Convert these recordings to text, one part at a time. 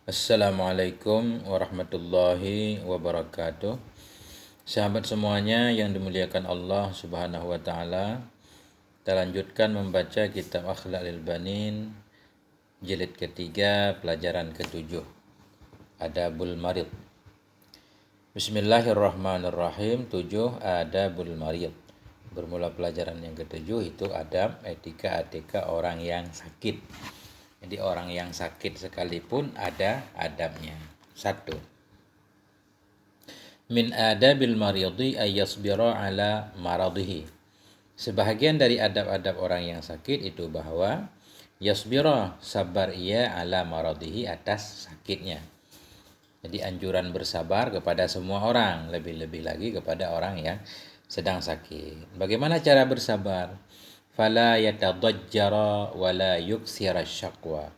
Assalamualaikum warahmatullahi wabarakatuh. Sahabat semuanya yang dimuliakan Allah Subhanahu wa taala, kita lanjutkan membaca kitab Akhlaqul Banin jilid ketiga, pelajaran ketujuh, Adabul Marid. Bismillahirrahmanirrahim. 7 Adabul Marid. Bermula pelajaran yang ketujuh itu adab etika orang yang sakit. Jadi orang yang sakit sekalipun ada adabnya. 1. Min adabil maridi ayyasbira ala maradihi. Sebahagian dari adab-adab orang yang sakit itu bahwa yasbira, sabar ia ala maradihi, atas sakitnya. Jadi anjuran bersabar kepada semua orang, lebih-lebih lagi kepada orang yang sedang sakit. Bagaimana cara bersabar? Fala yatadajjara wala yuksira syaqwa.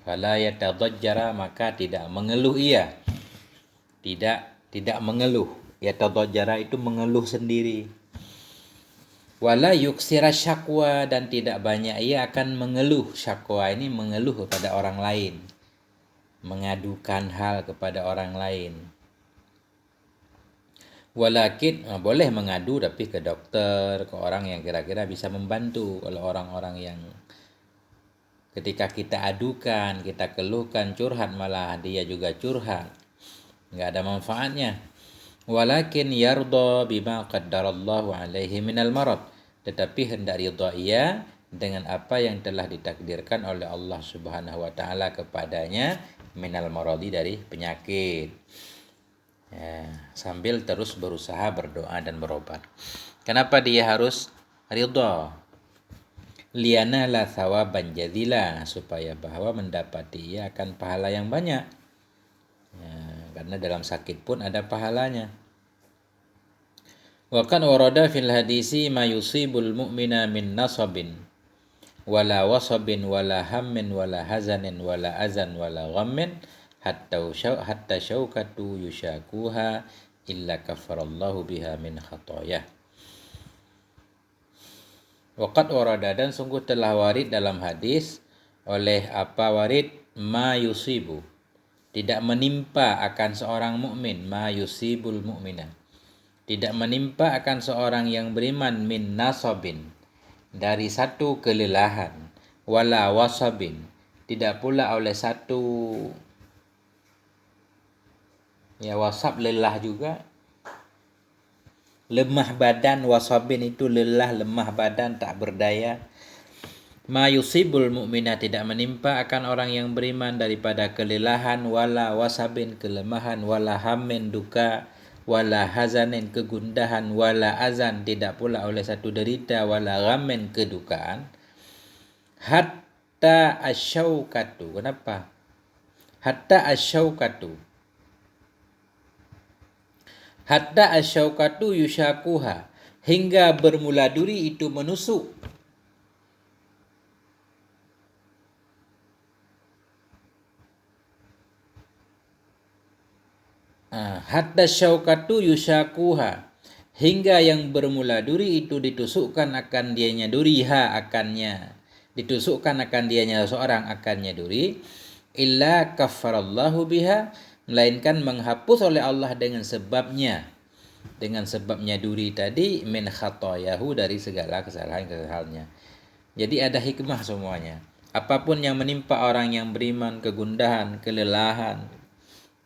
Fala yatadajjara, maka tidak mengeluh ia. Tidak mengeluh. Yatadajjara itu mengeluh sendiri. Wala yuksira syaqwa, dan tidak banyak ia akan mengeluh. Syaqwa ini mengeluh kepada orang lain, mengadukan hal kepada orang lain. Walakin boleh mengadu tapi ke dokter, ke orang yang kira-kira bisa membantu. Kalau orang-orang yang ketika kita adukan, kita keluhkan, curhat, malah dia juga curhat, nggak ada manfaatnya. Walakin yarda bima qaddarallahu alaihi minal marad, tetapi hendak ridha ia dengan apa yang telah ditakdirkan oleh Allah Subhanahu wa taala kepadanya, minal maradi, dari penyakit. Ya, sambil terus berusaha berdoa dan berobat. Kenapa dia harus ridha? Liana la thawaban jadila, supaya bahwa mendapati ia akan pahala yang banyak. Ya, karena dalam sakit pun ada pahalanya. Wa kan warada fil hadisi ma yusibul mu'mina min nasabin wala wasabin wala hammin wala hazanin wala azan wala ghammin hatta syaukatu yushakuha illa kafarallahu biha min khatayah. Waqad warada, dan sungguh telah warid dalam hadis, oleh apa warid? Ma yusibu, tidak menimpa akan seorang mukmin, ma yusibul mu'mina, tidak menimpa akan seorang yang beriman, min nasabin, dari satu kelelahan, wala wasabin, tidak pula oleh satu, ya wasab lelah juga, lemah badan. Wasabin itu lelah, lemah badan, tak berdaya. Ma yusibul mu'mina, tidak menimpa akan orang yang beriman daripada kelelahan, wala wasabin, kelemahan, wala hammin, duka, wala hazanin, kegundahan, wala azan, tidak pula oleh satu derita, wala ghammin, kedukaan. Hatta asyaukatu. Kenapa? Hatta asyaukatu. Hatta asyaukatu yushakuha, hingga bermula duri itu menusuk. Hatta syaukatu yushakuha, hingga yang bermula duri itu ditusukkan akan dianya duri, akannya ditusukkan akan dianya seorang akannya duri, illa kafarallahu biha, melainkan menghapus oleh Allah dengan sebabnya duri tadi, min khatayahu, dari segala kesalahan-kesalahannya. Jadi ada hikmah semuanya. Apapun yang menimpa orang yang beriman, kegundahan, kelelahan,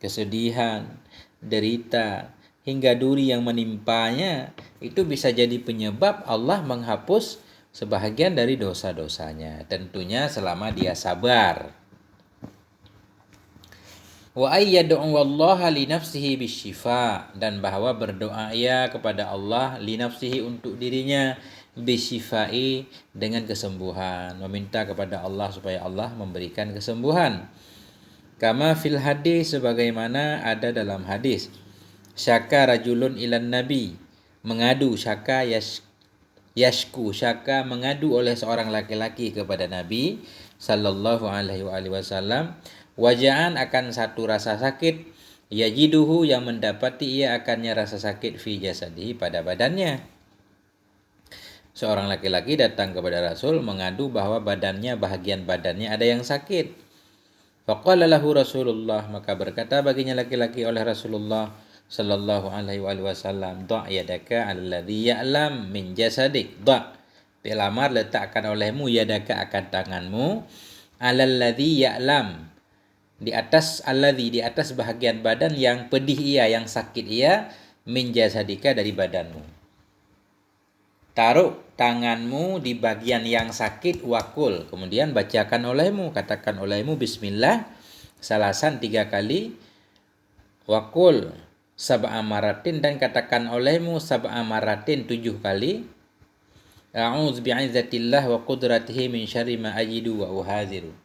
kesedihan, derita, hingga duri yang menimpanya, itu bisa jadi penyebab Allah menghapus sebahagian dari dosa-dosanya. Tentunya selama dia sabar. Wa ayyad'u wallaha li nafsihi bisyifa, dan bahwa berdoa ia kepada Allah, li nafsihi, untuk dirinya, bisyifai, dengan kesembuhan, meminta kepada Allah supaya Allah memberikan kesembuhan. Kama fil hadis, sebagaimana ada dalam hadis, syaka rajulun ilan nabi, mengadu, syaka yashku, syaka mengadu oleh seorang laki-laki kepada Nabi sallallahu alaihi wasallam, waja'an, akan satu rasa sakit, yajiduhu, yang mendapati ia akannya rasa sakit, fi jasadihi, pada badannya. Seorang laki-laki datang kepada Rasul mengadu bahwa bagian badannya ada yang sakit. Faqala lahu Rasulullah, maka berkata baginya laki-laki oleh Rasulullah sallallahu alaihi wasallam, "Dha' yadaka 'alladhi ya'lam min jasadik." Dha', fi'il amar, letakkan olehmu yadaka akan tanganmu, 'alladhi ya'lam, di atas alladhi, di atas bahagian badan yang pedih ia, yang sakit ia, min jasadika, dari badanmu. Taruh tanganmu di bagian yang sakit, wakul, kemudian bacakan olehmu, katakan olehmu bismillah salasan 3 kali, wakul sab'a maratin, dan katakan olehmu sab'a maratin 7 kali, a'udzu bi'izzatillah wa qudratihi min syarri ma ajidu wa uhadhiru.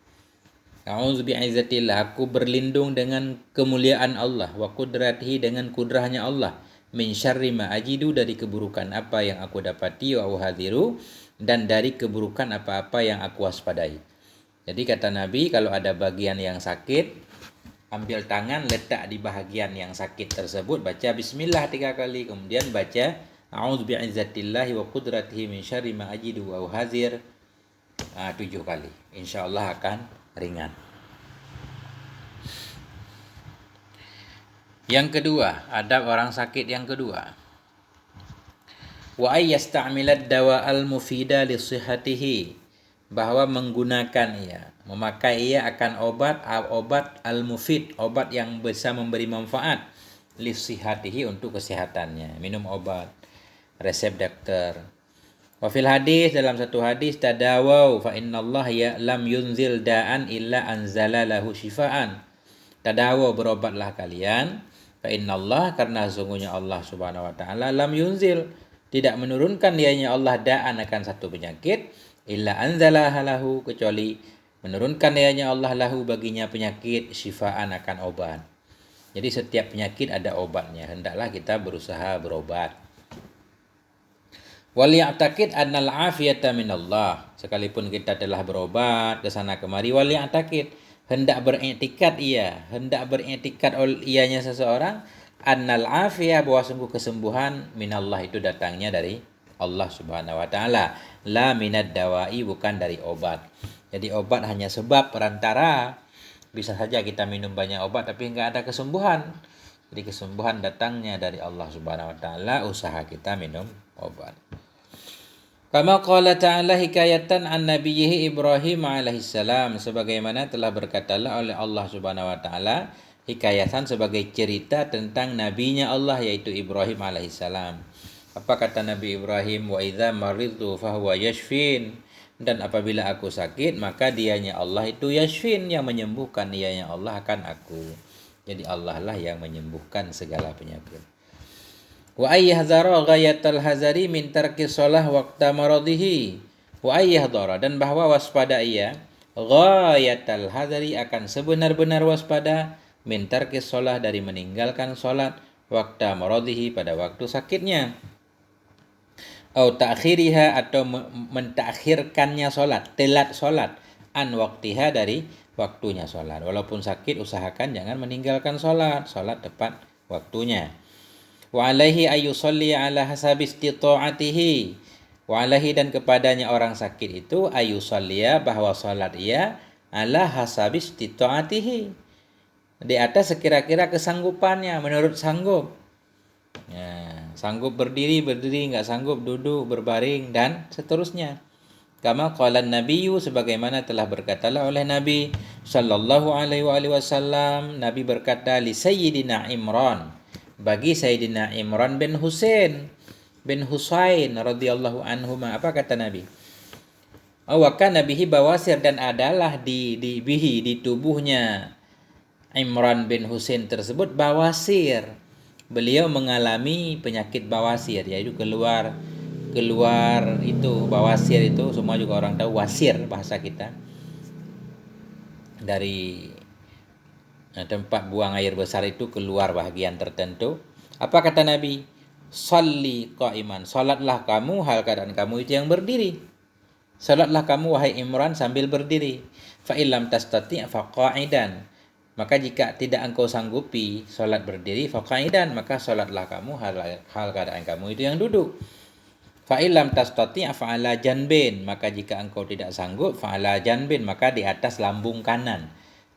A'udzu bi'izzatillah, aku berlindung dengan kemuliaan Allah, wa qudratihi, dengan kudrahnya Allah, min syarri ma ajidu, dari keburukan apa yang aku dapati, wa uhadhiru, dan dari keburukan apa-apa yang aku waspadai. Jadi kata Nabi, kalau ada bagian yang sakit, ambil tangan, letak di bahagian yang sakit tersebut, baca bismillah 3 kali, kemudian baca a'udzu bi'izzatillahi wa qudratihi min syarri ma ajidu wa uhadhir 7 kali. Insyaallah akan ringan. Yang kedua, adab orang sakit yang kedua. Wa ay yasta'milad dawa al-mufida li sihhatihi, bahwa menggunakan ia, memakai ia akan obat al-mufid, obat yang bisa memberi manfaat, li sihhatihi, untuk kesehatannya, minum obat resep dokter. Wa fil hadis, dalam satu hadis, tadawau fa innallaha ya'lam yunzil da'an illa anzala lahu syifaan. Tadawau, berobatlah kalian, fa innallah, karena sesungguhnya Allah Subhanahu wa taala, lam yunzil, tidak menurunkan dianya Allah, da'an, akan satu penyakit, illa anzalaha lahu, kecuali menurunkan dianya Allah lahu, baginya penyakit, syifaan, akan obat. Jadi setiap penyakit ada obatnya, hendaklah kita berusaha berobat. Wal ya'taqid annal afiyata minallah, sekalipun kita telah berobat ke sana kemari, wal ya'taqid, hendak beriktikad ianya seseorang, annal afiyah, bahwa sungguh kesembuhan, minallah, itu datangnya dari Allah Subhanahu wa taala, la minad dawai, bukan dari obat. Jadi obat hanya sebab perantara, bisa saja kita minum banyak obat tapi enggak ada kesembuhan. Jadi kesembuhan datangnya dari Allah Subhanahu wa taala, usaha kita minum obat. Kama qala ta'ala hikayatan an nabiyhi Ibrahim alaihissalam, sebagaimana telah berkatalah oleh Allah Subhanahu wa taala, hikayatan sebagai cerita tentang nabinya Allah, yaitu Ibrahim alaihissalam. Apa kata Nabi Ibrahim? Wa idza maridtu fahuwa yashfin, dan apabila aku sakit, maka dianya Allah itu yashfin, yang menyembuhkan, dianya Allah akan aku. Jadi Allah lah yang menyembuhkan segala penyakit. Wa ayyahdzara ghayatal hazari min tarki shalah waqta maradihi. Wa ayyahdzara, dan bahwa waspada ia, ghayatal hazari, akan sebenar-benar waspada, min tarki shalah, dari meninggalkan salat, waqta maradihi, pada waktu sakitnya, au ta'khiriha, atau mentakhirkannya salat, telat salat, an waqtiha, dari waktunya salat. Walaupun sakit, usahakan jangan meninggalkan salat tepat waktunya. Wa alaihi ayusalli ala hasabi istita'atihi. Wa alaihi, dan kepadanya orang sakit itu, ayusalliya, bahwa salat ia, ala hasabi istita'atihi, di atas sekira-kira kesanggupannya, menurut sanggup. Ya, sanggup berdiri, enggak sanggup duduk, berbaring, dan seterusnya. Kama qala nabiyyu, sebagaimana telah berkatalah oleh Nabi sallallahu alaihi wasallam, Nabi berkata, li sayyidina Imran, bagi Sayyidina Imran bin Husain radhiyallahu anhuma, apa kata Nabi? Wa kana bihi bawasir, dan adalah di tubuhnya Imran bin Husain tersebut bawasir. Beliau mengalami penyakit bawasir, yaitu keluar itu bawasir itu, semua juga orang tahu, wasir bahasa kita, dari tempat buang air besar itu keluar bahagian tertentu. Apa kata Nabi? Shalli qa'iman, salatlah kamu hal keadaan kamu itu yang berdiri. Salatlah kamu wahai Imran sambil berdiri. Fa illam tastati' fa qa'idan, maka jika tidak engkau sanggupi salat berdiri, fa qa'idan, maka salatlah kamu hal keadaan kamu itu yang duduk. Fa illam tastati' fa ala janbin, maka jika engkau tidak sanggup, fa ala janbin, maka di atas lambung kanan.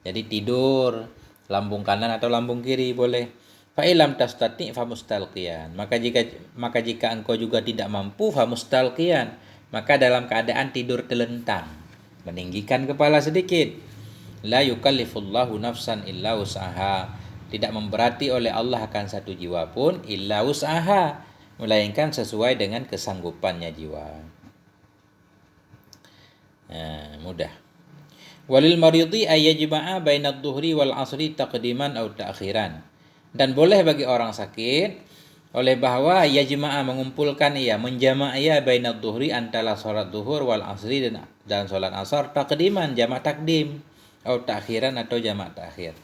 Jadi tidur lambung kanan atau lambung kiri boleh. Fa ilam tastati fa mustalqiyan. Maka jika engkau juga tidak mampu fa mustalqiyan, maka dalam keadaan tidur telentang, meninggikan kepala sedikit. La yukallifullahu nafsan illa wus'aha. Tidak memberati oleh Allah akan satu jiwa pun illa wus'aha, melainkan sesuai dengan kesanggupannya jiwa. Mudah. Walil maridi ayyajma'a bainad dhuhri wal asri taqdiman aw ta'khiran. Dan boleh bagi orang sakit oleh bahwa yajma'a mengumpulkan ia, menjamak ia bainad dhuhri antara salat zuhur wal asri dan salat asar taqdiman jamak takdim atau ta'khiran atau jamak ta'khir.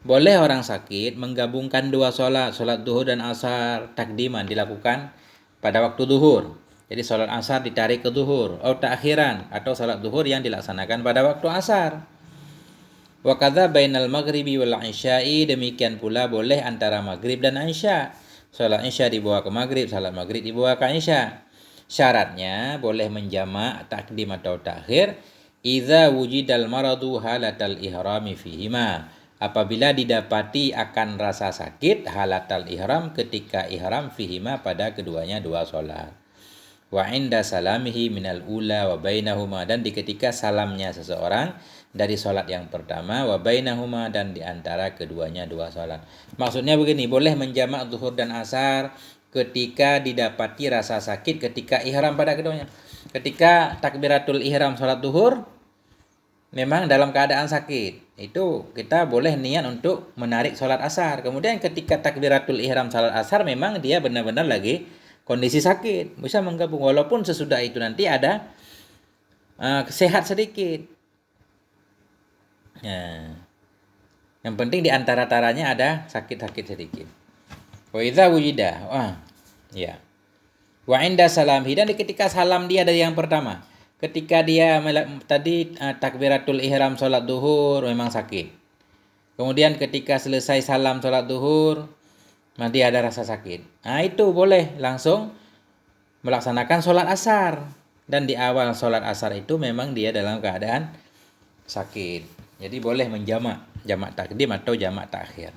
Boleh orang sakit menggabungkan dua salat zuhur dan asar takdiman dilakukan pada waktu zuhur. Jadi salat asar ditarik ke zuhur, atau ta'khiran atau salat zuhur yang dilaksanakan pada waktu asar. Wa kadza bainal maghribi wal isya'i, demikian pula boleh antara maghrib dan isya. Salat isya dibawa ke maghrib, salat maghrib dibawa ke isya. Syaratnya boleh menjamak takdim atau ta'khir idza wujidal maradu halatal ihrami fihima. Apabila didapati akan rasa sakit halatal ihram ketika ihram fihima pada keduanya dua salat. Wa inda salamihi minal ula wa bainahuma, dan di ketika salamnya seseorang dari salat yang pertama, wa bainahuma, dan di antara keduanya dua salat. Maksudnya begini, boleh menjamak zuhur dan asar ketika didapati rasa sakit ketika ihram pada keduanya. Ketika takbiratul ihram salat zuhur memang dalam keadaan sakit, itu kita boleh niat untuk menarik salat asar. Kemudian ketika takbiratul ihram salat asar memang dia benar-benar lagi kondisi sakit, bisa menggabung walaupun sesudah itu nanti ada sehat sedikit. Yang penting di antara-taranya ada sakit-sakit sedikit. Wa idza wujida, wa inda salamhi, dan ketika salam dia dari yang pertama, ketika dia tadi takbiratul ihram salat zuhur memang sakit. Kemudian ketika selesai salam salat zuhur nanti ada rasa sakit. Itu boleh langsung melaksanakan sholat asar. Dan di awal sholat asar itu memang dia dalam keadaan sakit. Jadi boleh menjamak, jamak takdim atau jamak takhir.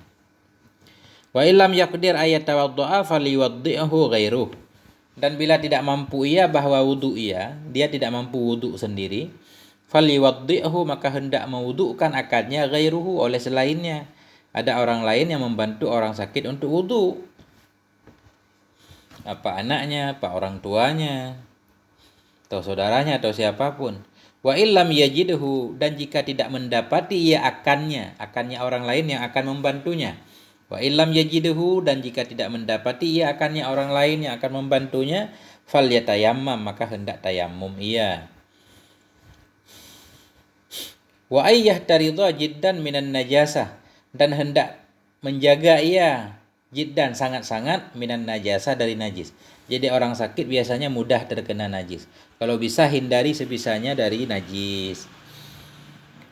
Wa illam yaqdir ayatawaddu'a faliwaddi'hu ghairuh. Dan bila tidak mampu ia bahwa wudu dia tidak mampu wudu sendiri, faliwaddi'hu, maka hendak mewudukan akadnya ghairuhu, oleh selainnya. Ada orang lain yang membantu orang sakit untuk wudu. Apa anaknya, apa orang tuanya, atau saudaranya, atau siapapun. Wa illam yajidhu, dan jika tidak mendapati ia akannya orang lain yang akan membantunya. Wa illam yajidhu, dan jika tidak mendapati ia akannya orang lain yang akan membantunya, falyatayammam, maka hendak tayammum ia. Wa ayyahtaridha jiddan minan najasah, dan hendak menjaga ia jiddan sangat-sangat minan najasa, dari najis. Jadi orang sakit biasanya mudah terkena najis. Kalau bisa hindari sebisanya dari najis.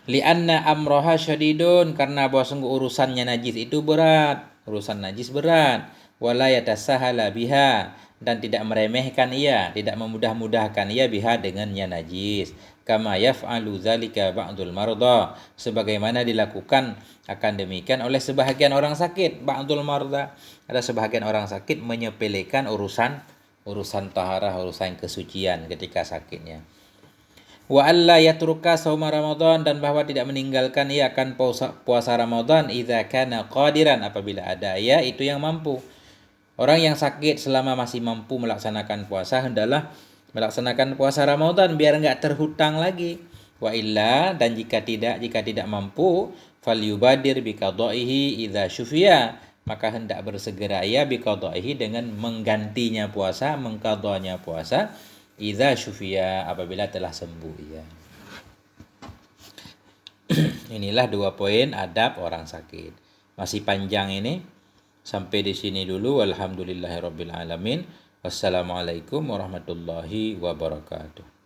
Li'anna amroha syadidun, karena bahwa sungguh urusannya najis itu berat. Urusan najis berat. Wala yatasahala biha, dan tidak meremehkan ia, tidak memudah-mudahkan ia biha dengannya najis. Kama yaf'alu dzalika ba'dul marda, sebagaimana dilakukan akan demikian oleh sebahagian orang sakit. Ba'dul marda, ada sebahagian orang sakit menyepelekan urusan taharah, urusan kesucian ketika sakitnya. Wa alla yatruka shauma Ramadan, dan bahwa tidak meninggalkan ia akan puasa Ramadan idza kana qadiran, apabila ada ia itu yang mampu. Orang yang sakit selama masih mampu melaksanakan puasa hendaklah melaksanakan puasa Ramadan biar enggak terhutang lagi. Wa illa, dan jika tidak mampu, falyubadir biqadaihi idza syufiya, maka hendak bersegera ia biqadaihi dengan menggantinya puasa, mengqadanya puasa idza syufiya, apabila telah sembuh ia. Inilah 2 poin adab orang sakit. Masih panjang ini. Sampai di sini dulu. Walhamdulillahirabbil alamin. Wassalamualaikum warahmatullahi wabarakatuh.